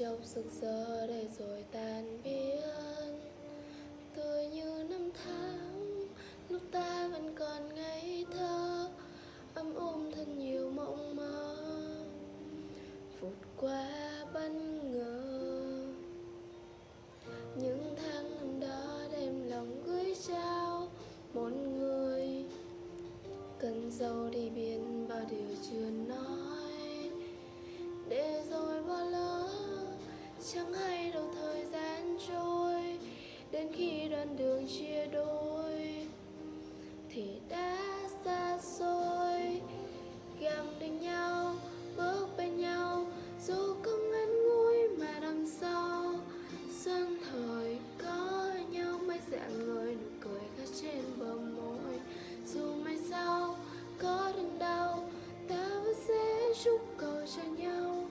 chốc rực rỡ để rồi tan biến, tươi như năm tháng lúc ta vẫn còn ngây thơ, ấm thật nhiều mộng mơ vụt qua bất ngờ. Những tháng năm đó đem lòng gửi trao một người, cần dâu đi biển bao điều chưa nói, để rồi bỏ lỡ chẳng hay đâu thời gian trôi. Đến khi đoạn đường chia đôi thì đã xa xôi, gặm định nhau bước bên nhau, dù có ngắn ngủi mà đằng sau xuân thời có nhau. Mấy dạng người nụ cười khắc trên bờ môi, dù mai sau có đớn đau ta vẫn sẽ chúc cầu cho nhau,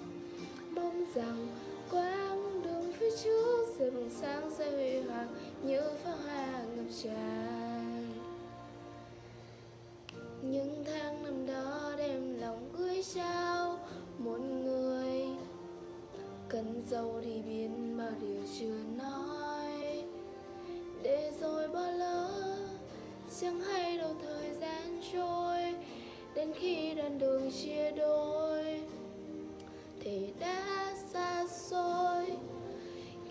mong rằng quãng đường phía trước sẽ bừng sáng sẽ huy hoàng như pháo hoa ngập tràn. Những tháng năm đó đem lòng gửi trao một người, cần dâu đi biển bao điều chưa nói, để rồi bỏ lỡ chẳng hay đâu thời gian trôi. Đến khi đoạn đường chia đôi thì đã xa xôi,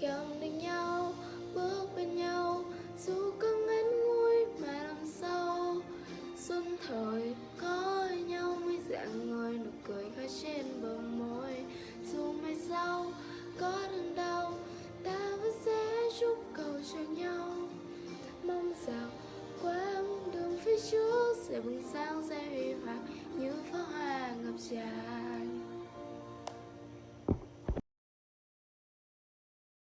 gặm định nhau bước bên nhau, dù có ngắn ngủi mà đằng sau xuân thời có nhau. Mấy dạng người nụ cười khắc trên bờ môi, dù mai sau có đớn đau ta vẫn sẽ chúc cầu cho nhau, mong rằng quãng đường phía trước sẽ bừng sáng sẽ huy hoàng như pháo hoa ngập tràn.